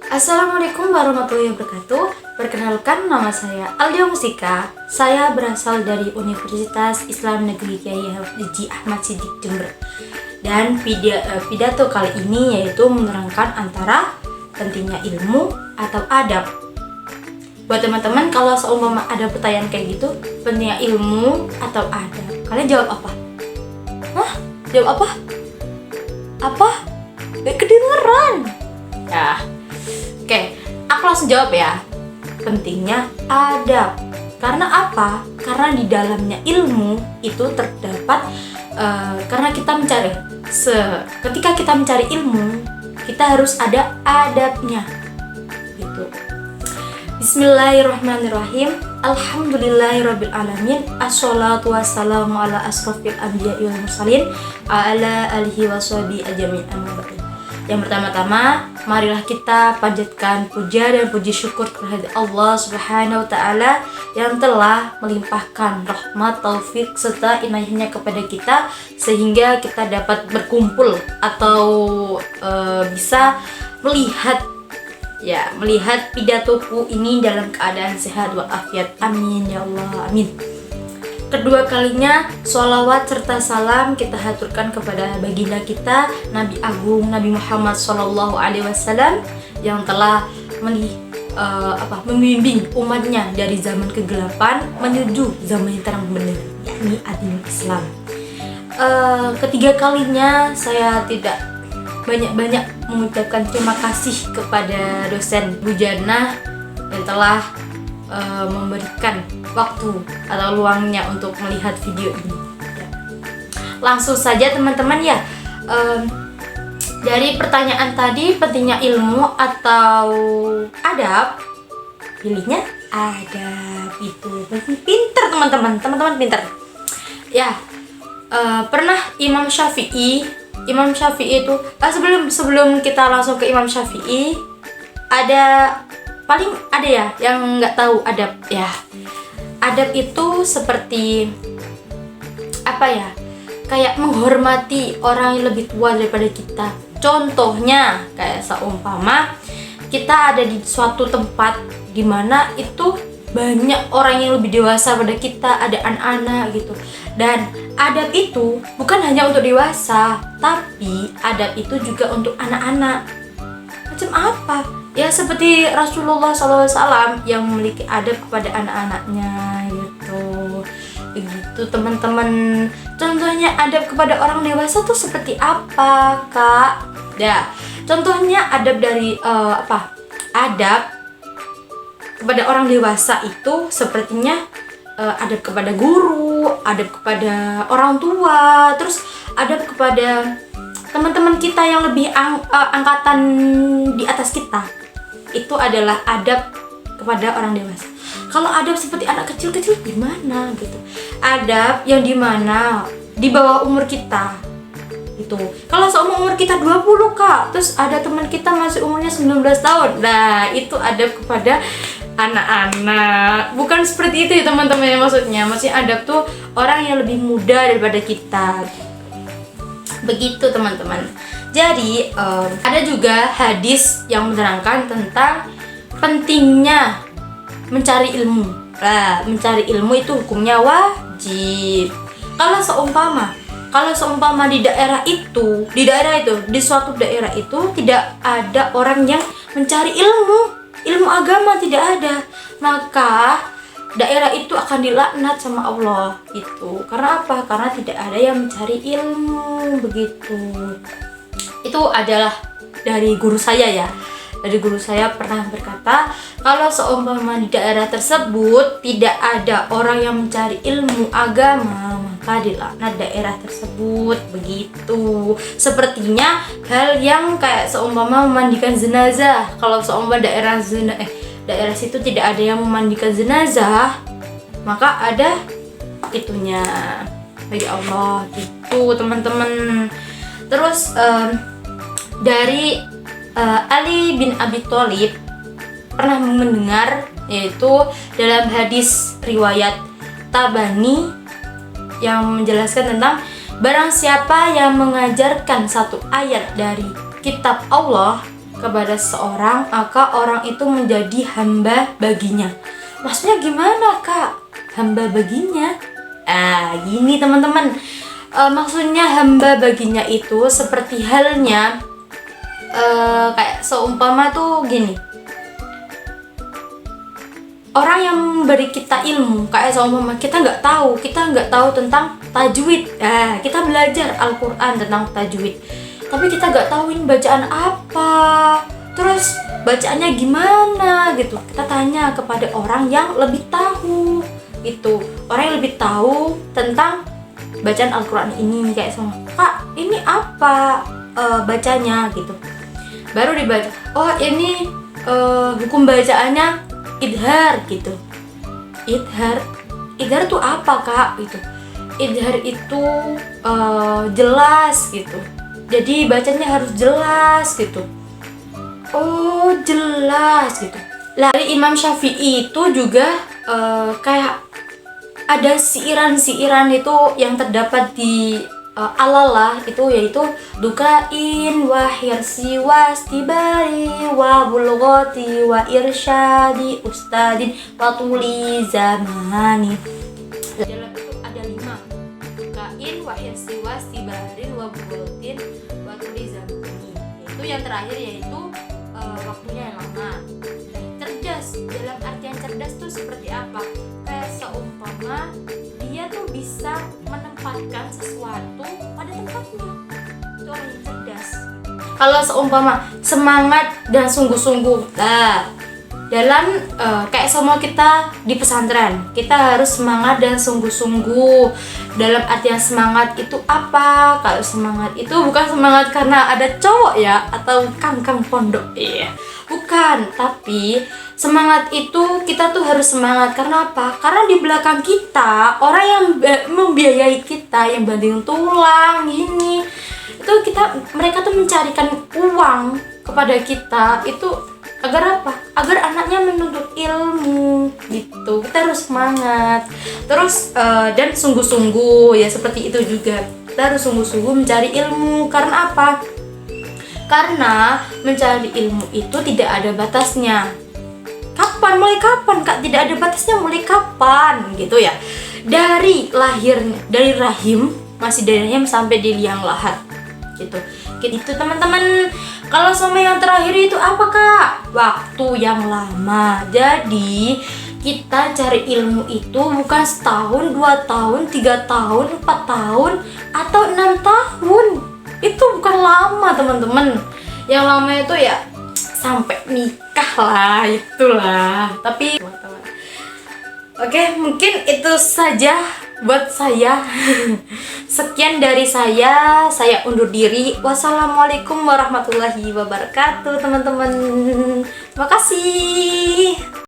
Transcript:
Assalamualaikum warahmatullahi wabarakatuh. Perkenalkan, nama saya Aldia Mustika. Saya berasal dari Universitas Islam Negeri Kiai Haji Ahmad Siddiq Jember. Dan pidato kali ini yaitu menerangkan antara pentingnya ilmu atau adab. Buat teman-teman, kalau seumpama ada pertanyaan kayak gitu, pentingnya ilmu atau adab, kalian jawab apa? Hah? Jawab apa? Apa? Gak kedengeran. Ya. Oke, aku langsung jawab ya. Pentingnya adab. Karena apa? Karena di dalamnya ilmu itu terdapat karena kita mencari ketika kita mencari ilmu, kita harus ada adabnya. Gitu. Bismillahirrahmanirrahim. Alhamdulillahirabbil alamin. Assalatu wassalamu ala asrofil anbiya'i wal mursalin ala alihi washabihi ajmain. Yang pertama-tama, marilah kita panjatkan puja dan puji syukur kepada Allah Subhanahu wa taala yang telah melimpahkan rahmat, taufik serta inayahnya kepada kita sehingga kita dapat berkumpul atau bisa melihat pidatoku ini dalam keadaan sehat walafiat. Amin ya Allah, amin. Kedua kalinya, sholawat serta salam kita haturkan kepada baginda kita Nabi Agung Nabi Muhammad SAW yang telah membimbing umatnya dari zaman kegelapan menuju zaman yang terang benderang, yakni agama Islam. Ketiga kalinya, saya tidak banyak-banyak mengucapkan terima kasih kepada dosen Bu Jannah yang telah memberikan waktu atau luangnya untuk melihat video ini. Langsung saja teman-teman ya, dari pertanyaan tadi, pentingnya ilmu atau adab, pilihnya adab. Itu pinter teman-teman pinter ya. Pernah Imam Syafi'i itu sebelum kita langsung ke Imam Syafi'i, ada ya yang nggak tahu adab ya. Adab itu seperti apa ya? Kayak menghormati orang yang lebih tua daripada kita. Contohnya kayak seumpama kita ada di suatu tempat di mana itu banyak orang yang lebih dewasa pada kita, ada anak-anak gitu. Dan adab itu bukan hanya untuk dewasa, tapi adab itu juga untuk anak-anak. Macam apa? Ya seperti Rasulullah SAW yang memiliki adab kepada anak-anaknya gitu. Begitu teman-teman. Contohnya adab kepada orang dewasa tuh seperti apa, Kak? Ya, contohnya adab dari adab kepada orang dewasa itu sepertinya adab kepada guru, adab kepada orang tua, terus adab kepada teman-teman kita yang lebih angkatan di atas kita. Itu adalah adab kepada orang dewasa. Kalau adab seperti anak kecil-kecil gimana gitu? Adab yang dimana di bawah umur kita itu. Kalau seumur kita 20, Kak, terus ada teman kita masih umurnya 19 tahun. Nah, itu adab kepada anak-anak. Bukan seperti itu ya teman-teman, maksudnya adab tuh orang yang lebih muda daripada kita. Begitu teman-teman. Jadi ada juga hadis yang menerangkan tentang pentingnya mencari ilmu. Mencari ilmu itu hukumnya wajib. Kalau seumpama di suatu daerah itu tidak ada orang yang mencari ilmu agama, tidak ada, maka daerah itu akan dilaknat sama Allah gitu. Karena apa? Karena tidak ada yang mencari ilmu, begitu. Itu adalah dari guru saya ya. Dari guru saya pernah berkata, kalau seumpama di daerah tersebut tidak ada orang yang mencari ilmu agama, maka dilaknat daerah tersebut, begitu. Sepertinya hal yang kayak seumpama memandikan jenazah. Kalau seumpama daerah situ tidak ada yang memandikan jenazah, maka ada itunya bagi Allah gitu teman-teman. Terus dari Ali bin Abi Thalib pernah mendengar, yaitu dalam hadis riwayat Tabani yang menjelaskan tentang barang siapa yang mengajarkan satu ayat dari kitab Allah, kepada seseorang, maka orang itu menjadi hamba baginya. Maksudnya gimana kak? Hamba baginya? Gini teman-teman. Maksudnya hamba baginya itu seperti halnya kayak seumpama tuh gini. Orang yang beri kita ilmu, kayak seumpama kita nggak tahu tentang tajwid. Kita belajar Al-Quran tentang tajwid, tapi kita nggak tahu ini bacaan apa, terus bacaannya gimana gitu. Kita tanya kepada orang yang lebih tahu, itu orang yang lebih tahu tentang bacaan Al-Quran ini, kayak sama kak ini apa bacanya gitu. Baru dibaca, oh ini hukum bacaannya idhar gitu. Idhar tuh apa kak gitu. Idhar itu jelas gitu, jadi bacanya harus jelas gitu. Oh jelas gitu. Lah dari Imam Syafi'i itu juga kayak ada siiran-siiran itu yang terdapat di alalah itu, yaitu dukain wa hirsi wa stibari wa bulghati wa irsyadi ustadin wa tuli zamani. Dalam itu ada 5, dukain wa hirsi wa stibarin wa bulghatin wa tuli zamani. Itu yang terakhir, yaitu waktunya yang lama. Cerdas, dalam artian cerdas tuh seperti apa? Kayak seumpama dia tuh bisa menempatkan sesuatu pada tempatnya. Itu orang yang cerdas. Kalau seumpama semangat dan sungguh-sungguh, dalam kayak semua kita di pesantren, kita harus semangat dan sungguh-sungguh. Dalam artian semangat itu apa? Kalau semangat itu bukan semangat karena ada cowok ya, atau kangkang pondok, bukan. Tapi semangat itu kita tuh harus semangat karena apa? Karena di belakang kita orang yang membiayai kita, yang banting tulang gini, itu mereka tuh mencarikan uang kepada kita itu agar apa? Agar anaknya menuntut ilmu gitu. Kita harus semangat. Terus dan sungguh-sungguh ya, seperti itu juga. Kita harus sungguh-sungguh mencari ilmu. Karena apa? Karena mencari ilmu itu tidak ada batasnya. Mulai kapan kak? Tidak ada batasnya, mulai kapan gitu ya. Dari lahirnya, dari rahim, masih dari rahim sampai di liang lahat gitu. Gitu teman-teman. Kalau sama yang terakhir itu apa kak? Waktu yang lama. Jadi kita cari ilmu itu bukan setahun, 2 tahun, 3 tahun, 4 tahun, atau 6 tahun. Itu bukan lama teman-teman. Yang lama itu ya sampai nikah lah, itulah. Tapi teman-teman, oke, mungkin itu saja buat saya. Sekian dari saya undur diri. Wassalamualaikum warahmatullahi wabarakatuh teman-teman. Terima kasih.